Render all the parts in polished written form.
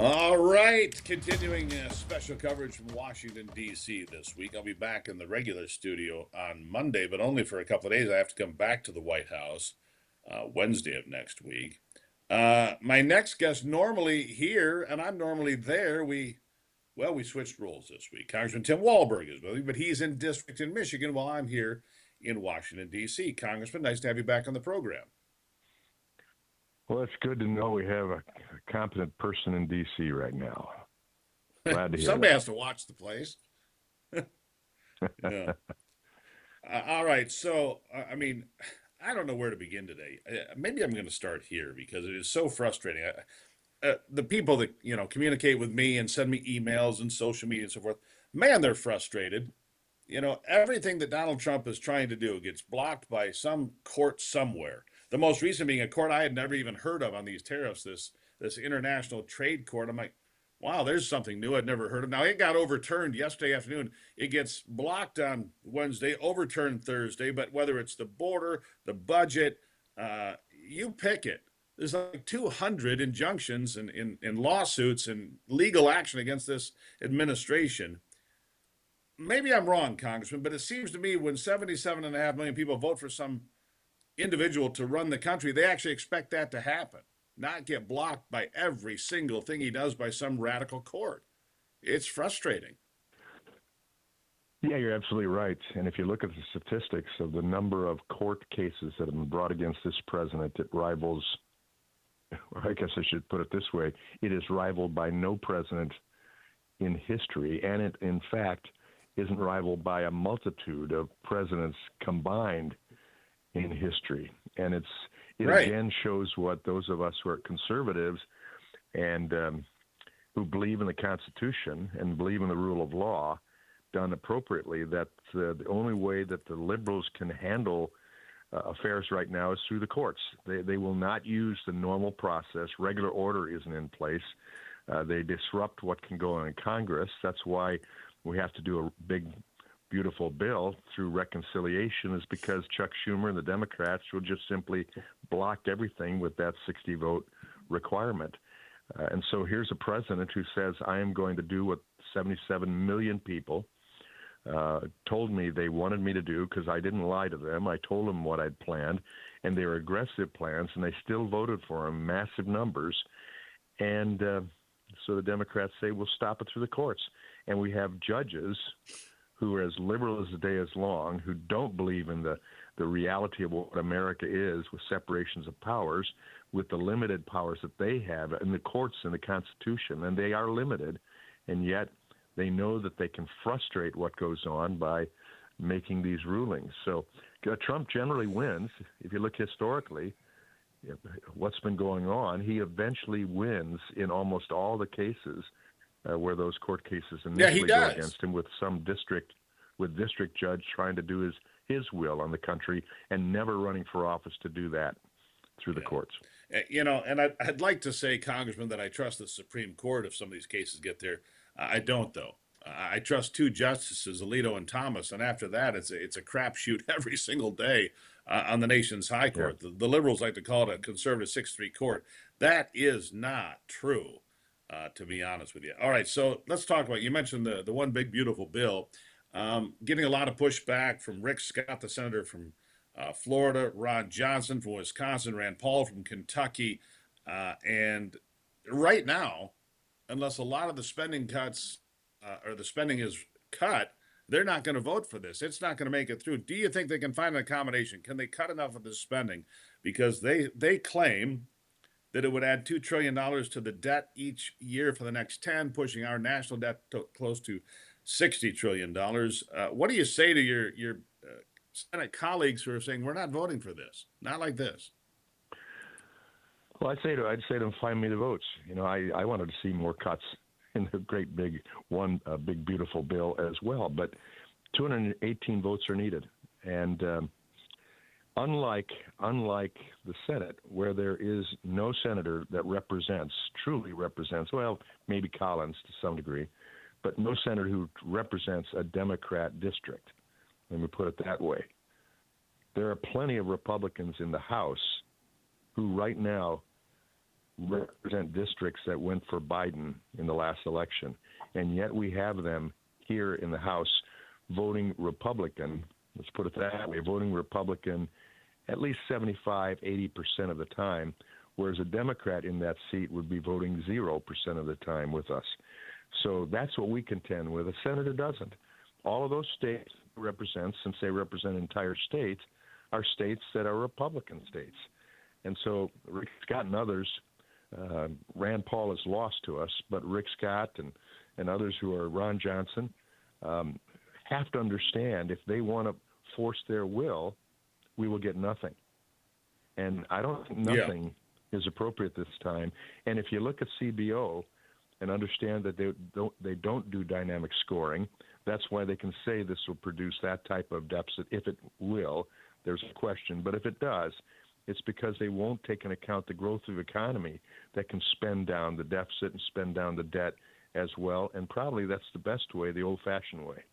All right, continuing special coverage from Washington, D.C. this week. I'll be back in the regular studio on Monday, but only for a couple of days. I have to come back to the White House Wednesday of next week. My next guest normally here, and I'm normally there. We switched roles this week. Congressman Tim Walberg is with me, but he's in district in Michigan while I'm here in Washington, D.C. Congressman, nice to have you back on the program. Well, it's good to know we have a competent person in D.C. right now. Glad to hear Somebody that. has to watch the place. Yeah. All right. So, I mean, I don't know where to begin today. Maybe I'm going to start here because it is so frustrating. The people that, communicate with me and send me emails and social media and so forth, man, they're frustrated. Everything that Donald Trump is trying to do gets blocked by some court somewhere. The most recent being a court I had never even heard of on these tariffs, this international trade court. I'm like, wow, there's something new I'd never heard of. Now it got overturned yesterday afternoon. It gets blocked on Wednesday, overturned Thursday, but whether it's the border, the budget, you pick it. There's like 200 injunctions and lawsuits and legal action against this administration. Maybe I'm wrong, Congressman, but it seems to me when 77.5 million people vote for some individual to run the country, they actually expect that to happen, not get blocked by every single thing he does by some radical court. It's frustrating. Yeah, you're absolutely right. And if you look at the statistics of the number of court cases that have been brought against this president, it rivals, or I guess I should put it this way, it is rivaled by no president in history. And it, in fact, isn't rivaled by a multitude of presidents combined in history. And it Right. again shows what those of us who are conservatives and who believe in the Constitution and believe in the rule of law done appropriately, that the only way that the liberals can handle affairs right now is through the courts. They will not use the normal process. Regular order isn't in place. They disrupt what can go on in Congress. That's why we have to do a big, beautiful bill through reconciliation, is because Chuck Schumer and the Democrats will just simply block everything with that 60-vote requirement. And so here's a president who says, I am going to do what 77 million people told me they wanted me to do, because I didn't lie to them. I told them what I'd planned, and they were aggressive plans, and they still voted for him, massive numbers. And so the Democrats say, we'll stop it through the courts. And we have judges who are as liberal as the day is long, who don't believe in the reality of what America is with separations of powers, with the limited powers that they have in the courts and the Constitution. And they are limited, and yet they know that they can frustrate what goes on by making these rulings. So Trump generally wins. If you look historically, what's been going on, he eventually wins in almost all the cases where those court cases initially go against him, with some district judge trying to do his will on the country and never running for office to do that through the courts. And I'd like to say, Congressman, that I trust the Supreme Court if some of these cases get there. I don't, though. I trust two justices, Alito and Thomas, and after that, it's a crapshoot every single day on the nation's high court. Yeah. The liberals like to call it a conservative 6-3 court. That is not true, to be honest with you. All right, so let's talk about, you mentioned the one big beautiful bill, getting a lot of pushback from Rick Scott, the senator from Florida, Ron Johnson from Wisconsin, Rand Paul from Kentucky, and right now, unless a lot of the spending cuts or the spending is cut, they're not going to vote for this. It's not going to make it through. Do you think they can find an accommodation? Can they cut enough of the spending? Because they claim that it would add $2 trillion to the debt each year for the next 10, pushing our national debt to close to $60 trillion. What do you say to your Senate colleagues who are saying, we're not voting for this, not like this? Well, I'd say to them, find me the votes. I wanted to see more cuts in the great big big beautiful bill as well, but 218 votes are needed. And unlike the Senate, where there is no senator that truly represents, well, maybe Collins to some degree, but no senator who represents a Democrat district. Let me put it that way. There are plenty of Republicans in the House who right now represent districts that went for Biden in the last election. And yet we have them here in the House voting Republican, let's put it that way, voting Republican at least 75, 80% of the time, whereas a Democrat in that seat would be voting 0% of the time with us. So that's what we contend with. A senator doesn't. All of those states represent, since they represent entire states, are states that are Republican states. And so Rick Scott and others, Rand Paul is lost to us, but Rick Scott and others who are Ron Johnson have to understand if they want to force their will, we will get nothing. And I don't think nothing is appropriate this time. And if you look at CBO and understand that they don't do dynamic scoring, that's why they can say this will produce that type of deficit. If it will, there's a question. But if it does, it's because they won't take into account the growth of the economy that can spend down the deficit and spend down the debt as well. And probably that's the best way, the old-fashioned way.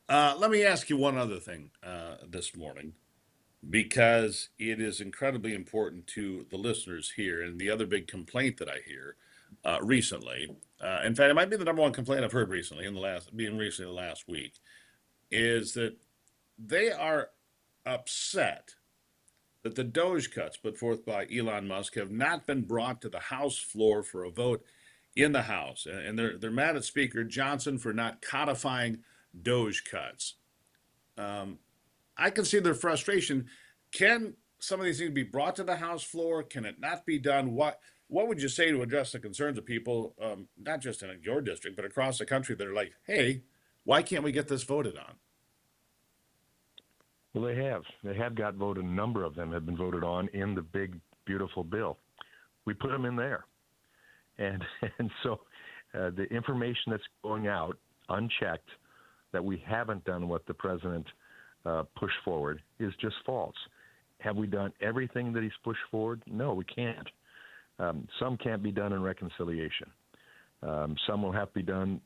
Let me ask you one other thing this morning, because it is incredibly important to the listeners here. And the other big complaint that I hear recently, in fact, it might be the number one complaint I've heard recently the last week, is that they are upset that the DOGE cuts put forth by Elon Musk have not been brought to the House floor for a vote in the House. And they're mad at Speaker Johnson for not codifying DOGE cuts. I can see their frustration. Can some of these things be brought to the House floor? Can it not be done? What would you say to address the concerns of people, not just in your district, but across the country that are like, hey, why can't we get this voted on? Well, they have. They have got voted. A number of them have been voted on in the big, beautiful bill. We put them in there. And so the information that's going out unchecked that we haven't done what the president pushed forward is just false. Have we done everything that he's pushed forward? No, we can't. Some can't be done in reconciliation. Some will have to be done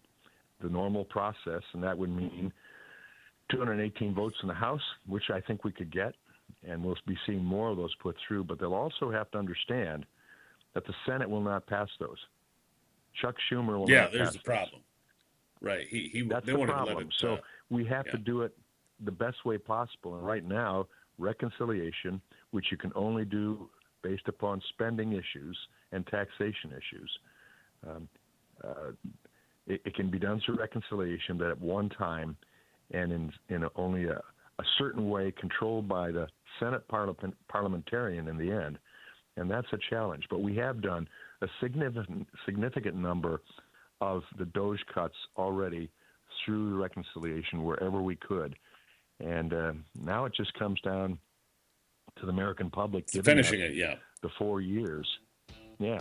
the normal process, and that would mean 218 votes in the House, which I think we could get, and we'll be seeing more of those put through. But they'll also have to understand that the Senate will not pass those. Chuck Schumer will not pass those. Yeah, there's the problem. Right. That's they the won't problem. let it, so we have to do it the best way possible. And right now, reconciliation, which you can only do based upon spending issues and taxation issues, it can be done through reconciliation, but at one time and in only a certain way controlled by the Senate parliamentarian in the end. And that's a challenge. But we have done a significant number of the DOGE cuts already through the reconciliation wherever we could. And now it just comes down to the American public finishing it, the 4 years. Yeah.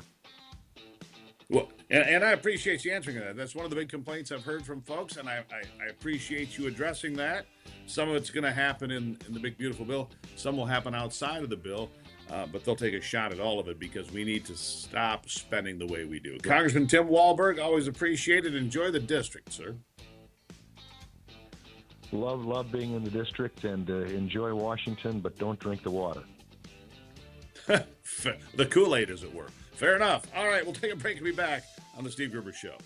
Well, and I appreciate you answering that. That's one of the big complaints I've heard from folks, and I appreciate you addressing that. Some of it's going to happen in the big, beautiful bill. Some will happen outside of the bill, but they'll take a shot at all of it because we need to stop spending the way we do. Congressman Tim Walberg, always appreciate it. Enjoy the district, sir. Love being in the district and enjoy Washington, but don't drink the water. The Kool-Aid, as it were. Fair enough. All right, we'll take a break and be back on the Steve Gruber Show.